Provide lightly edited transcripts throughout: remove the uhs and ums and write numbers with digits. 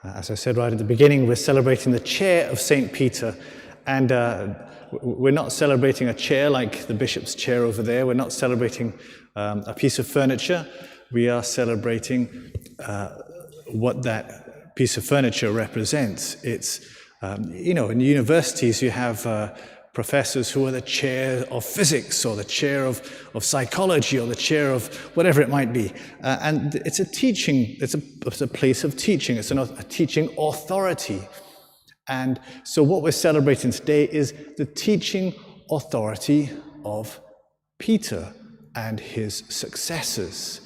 As I said right at the beginning, we're celebrating the chair of St. Peter. And we're not celebrating a chair like the bishop's chair over there. We're not celebrating a piece of furniture. We are celebrating what that piece of furniture represents. It's, in universities you have professors who are the chair of physics or the chair of psychology or the chair of whatever it might be. And it's a teaching, it's a place of teaching. It's a teaching authority. And so what we're celebrating today is the teaching authority of Peter and his successors.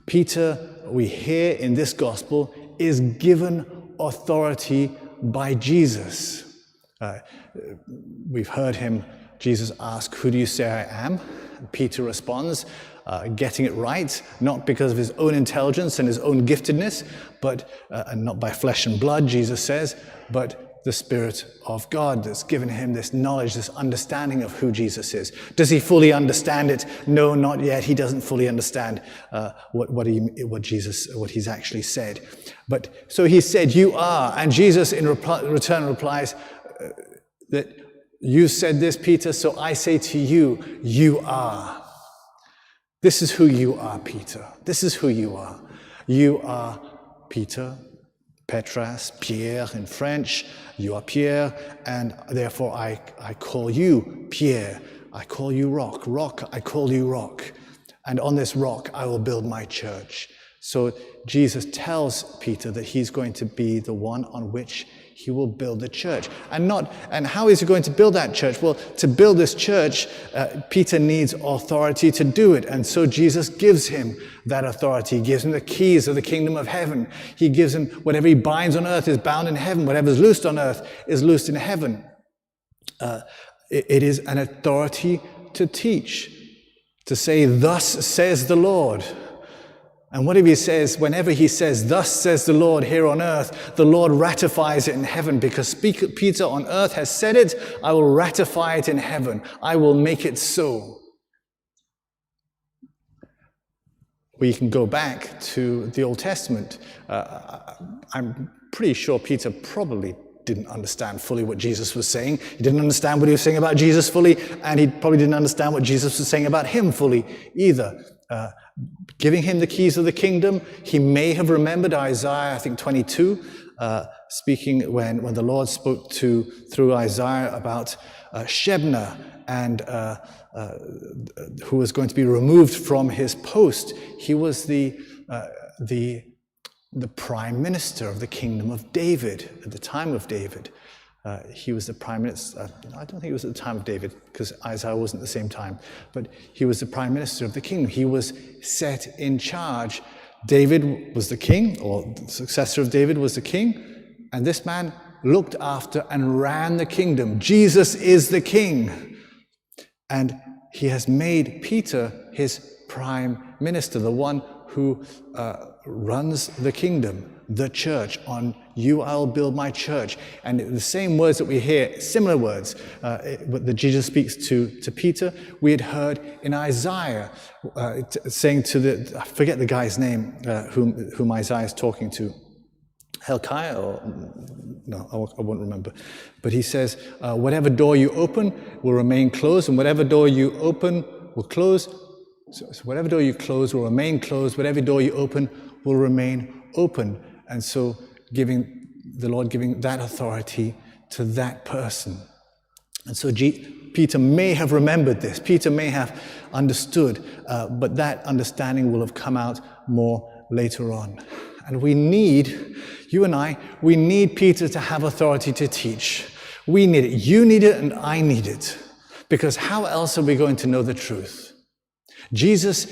Peter, we hear in this gospel, is given authority by Jesus. We've heard Jesus ask, "Who do you say I am?" And Peter responds, getting it right, not because of his own intelligence and his own giftedness, but and not by flesh and blood, Jesus says, but the Spirit of God that's given him this knowledge, this understanding of who Jesus is. Does he fully understand it? No, not yet. He doesn't fully understand what he's actually said. But so he said, "You are," and Jesus in return replies that you said this, Peter, so I say to you, you are. This is who you are, Peter. This is who you are. You are Peter. Petras, Pierre in French, you are Pierre, and therefore I call you Pierre. I call you Rock. Rock, I call you Rock. And on this rock I will build my church. So Jesus tells Peter that he's going to be the one on which he will build the church. And how is he going to build that church? Well, to build this church, Peter needs authority to do it. And so Jesus gives him that authority. He gives him the keys of the kingdom of heaven. He gives him whatever he binds on earth is bound in heaven. Whatever is loosed on earth is loosed in heaven. It is an authority to teach, to say, "Thus says the Lord." And whatever he says, whenever he says, "Thus says the Lord" here on earth, the Lord ratifies it in heaven, because Peter on earth has said it, I will ratify it in heaven. I will make it so. We can go back to the Old Testament. I'm pretty sure Peter probably didn't understand fully what Jesus was saying. He didn't understand what he was saying about Jesus fully, and he probably didn't understand what Jesus was saying about him fully either. Giving him the keys of the kingdom, he may have remembered Isaiah, I think 22, speaking when the Lord spoke through Isaiah about Shebna and who was going to be removed from his post. He was the prime minister of the kingdom of David at the time of David. He was the prime minister. I don't think it was at the time of David, because Isaiah wasn't at the same time. But he was the prime minister of the kingdom. He was set in charge. David was the king, or the successor of David was the king. And this man looked after and ran the kingdom. Jesus is the king. And he has made Peter his prime minister, the one who runs the kingdom, the church. On you I'll build my church. And the same words that we hear, similar words that Jesus speaks to Peter, we had heard in Isaiah, saying to I forget the guy's name, whom Isaiah is talking to. Hilkiah, or no, I won't remember. But he says, whatever door you open will remain closed, and whatever door you open will close. So whatever door you close will remain closed, whatever door you open will remain open. And so the Lord giving that authority to that person. And so Peter may have remembered this. Peter may have understood, but that understanding will have come out more later on. And you and I, we need Peter to have authority to teach. We need it. You need it and I need it. Because how else are we going to know the truth? Jesus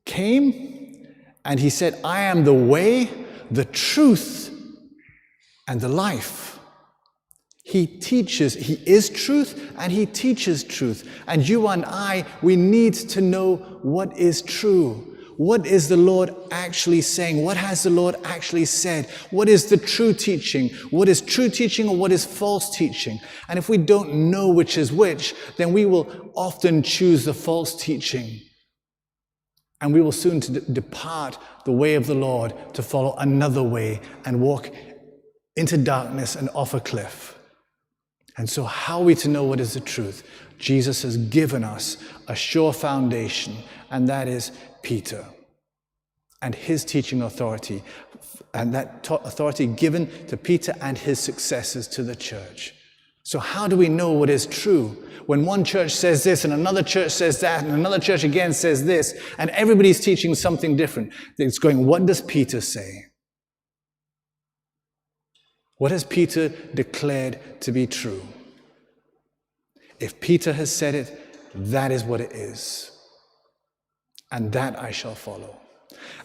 came and he said, I am the way, the truth, and the life. He teaches, he is truth, and he teaches truth. And you and I, we need to know what is true. What is the Lord actually saying? What has the Lord actually said? What is the true teaching? What is true teaching or what is false teaching? And if we don't know which is which, then we will often choose the false teaching. And we will soon depart the way of the Lord to follow another way and walk into darkness and off a cliff. And so how are we to know what is the truth? Jesus has given us a sure foundation, and that is Peter and his teaching authority, and that authority given to Peter and his successors to the church. So how do we know what is true? When one church says this, and another church says that, and another church again says this, and everybody's teaching something different. It's going, what does Peter say? What has Peter declared to be true? If Peter has said it, that is what it is. And that I shall follow.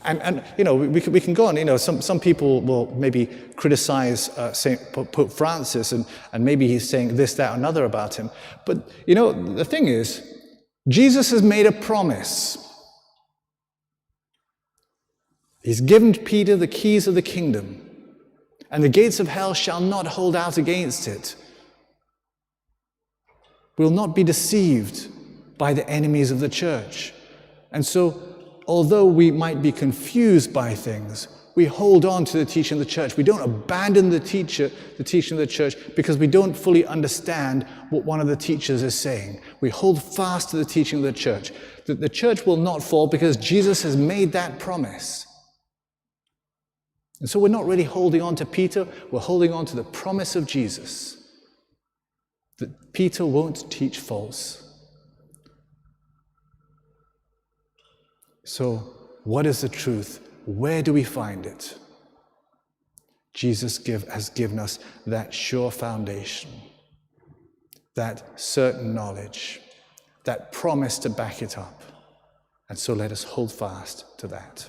And you know, we can go on. You know, some people will maybe criticize Pope Francis, and maybe he's saying this, that, or another about him. But you know, the thing is, Jesus has made a promise. He's given Peter the keys of the kingdom, and the gates of hell shall not hold out against it. We will not be deceived by the enemies of the church. And so, although we might be confused by things, we hold on to the teaching of the church. We don't abandon the teaching of the church because we don't fully understand what one of the teachers is saying. We hold fast to the teaching of the church. That the church will not fall because Jesus has made that promise. And so we're not really holding on to Peter, we're holding on to the promise of Jesus. That Peter won't teach false. So, what is the truth? Where do we find it? Jesus has given us that sure foundation, that certain knowledge, that promise to back it up. And so let us hold fast to that.